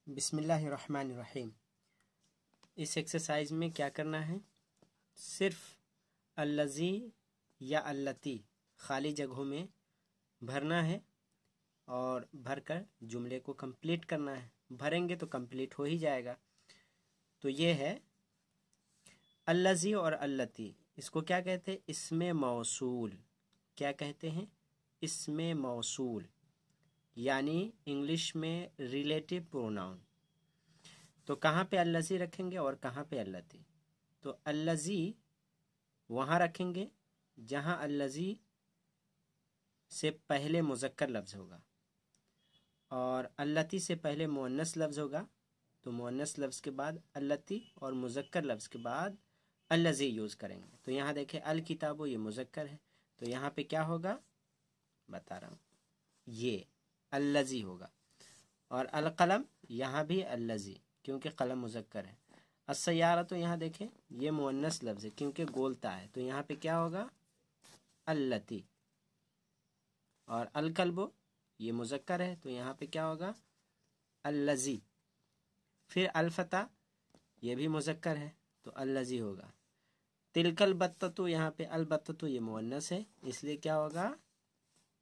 बिस्मिल्लाहिर्रहमानिर्रहीम। इस एक्सरसाइज में क्या करना है, सिर्फ अल्लज़ी या अल्लती खाली जगहों में भरना है और भरकर जुमले को कंप्लीट करना है। भरेंगे तो कंप्लीट हो ही जाएगा। तो ये है अल्लज़ी और अल्लती, इसको क्या कहते हैं, इसमें मौसूल। क्या कहते हैं, इसमें मौसूल, यानी इंग्लिश में रिलेटिव प्रोनाउन। तो कहाँ पे अल्लज़ी रखेंगे और कहाँ पे अल्लती? तो अल्लज़ी वहाँ रखेंगे जहाँ अल्लज़ी से पहले मुज़क्कर लफ्ज़ होगा और अल्लती से पहले मुअन्नस लफ्ज़ होगा। तो मुअन्नस लफ्ज़ के बाद अल्लती और मुज़क्कर लफ्ज़ के बाद अल्लज़ी यूज़ करेंगे। तो यहाँ देखें, अल किताबो ये मुज़क्कर है, तो यहाँ पे क्या होगा बता रहा हूँ, ये अल्लज़ी होगा। और अल कलम, यहाँ भी अल्लज़ी, क्योंकि कलम मुज़क्कर है। अस्सयारा, तो यहाँ देखें ये मुअन्नस लफ्ज़ है क्योंकि गोलता है, तो यहाँ पे क्या होगा अल्लती। और अल कल्बो ये मुज़क्कर है, तो यहाँ पे क्या होगा अल्लज़ी। फिर अल फता ये भी मुज़क्कर है, तो अल्लज़ी होगा। तिलकल बत्ततु, यहाँ पे अल बत्ततु ये मुअन्नस है, इसलिए क्या होगा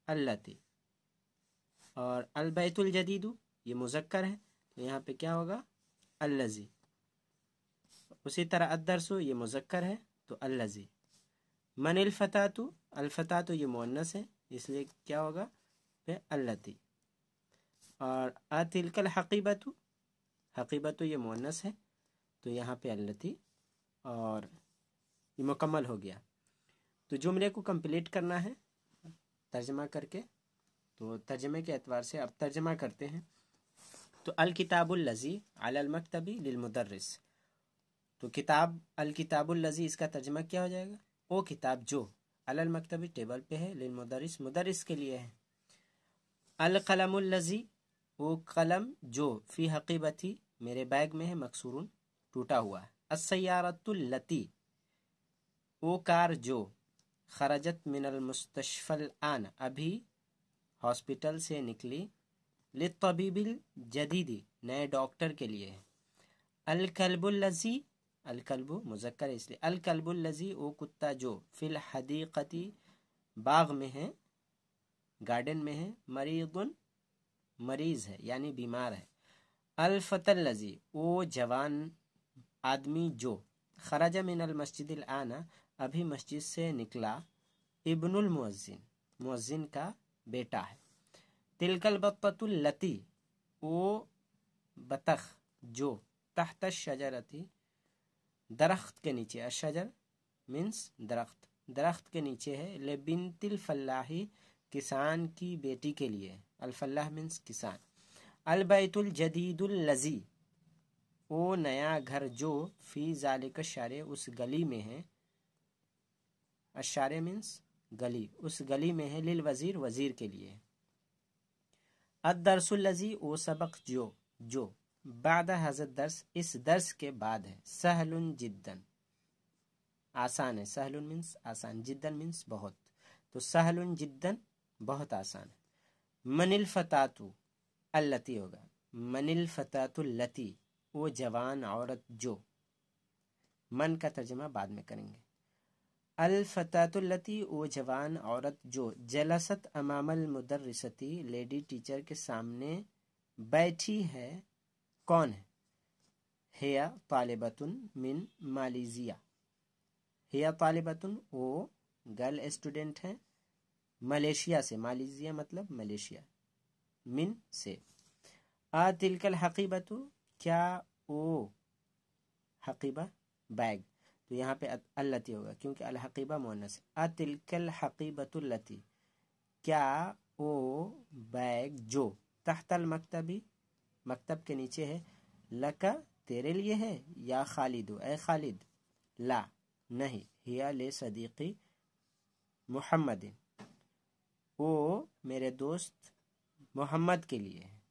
अल्लती। और अल बैतुल जदीदु ये मुज़क्कर है, तो यहाँ पे क्या होगा अल्लज़ी। उसी तरह अद्दरसु ये मुज़क्कर है, तो अल्लज़ी। मनिल फतातु, अल फतातु ये मुअन्नस है, इसलिए क्या होगा फिर अल्लती। और अतिलकल हकीबतु, हकीबतु ये मुअन्नस है, तो यहाँ पे अल्लती। और ये मुकम्मल हो गया। तो जुमले को कंप्लीट करना है तर्जमा करके। तो तर्जमे के एतबार से अब तर्जमा करते हैं। तो अल किताबुल लज़ी अलल मक्तबी लिल मुदर्रिस, तो किताब अल किताबुल लज़ी, इसका तर्जमा क्या हो जाएगा, वो किताब जो अलल मक्तबी टेबल पे है, लिल मुदर्रिस मुदर्रिस के लिए है। अल कलमुल लज़ी, वो कलम जो फी हकीबती मेरे बैग में है, मकसूरुन टूटा हुआ है। अस्सयारतुल लती, वो कार जो खरजत मिनल मुस्तशफल आन अभी हॉस्पिटल से निकली, लित्तबीबिल जदीदी नए डॉक्टर के लिए है। अल कल्बुल लज़ी, अल कल्बु मुज़क्कर है इसलिए अल कल्बुल लज़ी, वो कुत्ता जो फिल हदीक़ती बाग में है, गार्डन में है, मरीदुन मरीज़ है यानी बीमार है। अल फतल लज़ी, वो जवान आदमी जो खरज मिनल मस्जिदिल आना अभी मस्जिद से निकला, इब्नुल मुअज्जिन मुअज्जिन का बेटा है। तिलकल बत्ततुल लती, वो बतख जो तहत शजरती दरख्त के नीचे, अशजर मीन्स दरख्त, दरख्त के नीचे है। ले बिनतिल फल्लाही, किसान की बेटी के लिए, अल फल्लाह मीन्स किसान। अल बैतुल जदीदुल लज़ी, वो नया घर जो फी ज़ालिक शारे उस गली में है, अशारे मीन्स गली, उस गली में है, लिल वज़ीर वज़ीर के लिए। अद्दरसुल लज़ी, वो सबक जो बादा हज़रत दर्स इस दर्स के बाद है। सहलुन जिद्दन, आसान है, सहलुन मीन्स आसान, जिद्दन मीन्स बहुत, तो सहलुन जिद्दन बहुत आसान है। मनिल फतातु अल्लती होगा, मनिल फतातु लती, वो जवान औरत जो, मन का तर्जमा बाद में करेंगे। अल फतातुल लती, वो जवान औरत जो जलसत अमामल मुदर्रिसती लेडी टीचर के सामने बैठी है, कौन है, हिया तालिबतुन मिन मालेशिया, हिया तालिबतुन वो गर्ल स्टूडेंट है, मलेशिया से, मालेशिया मतलब मलेशिया, मिन से। आ तिलकल हकीबतु, क्या वो हकीबा बैग, तो यहाँ पे अल्लती होगा क्योंकि अल हकीबा मुअन्नस है। अतिलकल हकीबतुल लती, क्या वो बैग जो तहतल मकतबी मकतब के नीचे है, लका तेरे लिए है, या खालिदु ए खालिद, ला नहीं, हिया ले सदीकी मुहम्मदिन, वो मेरे दोस्त मोहम्मद के लिए है।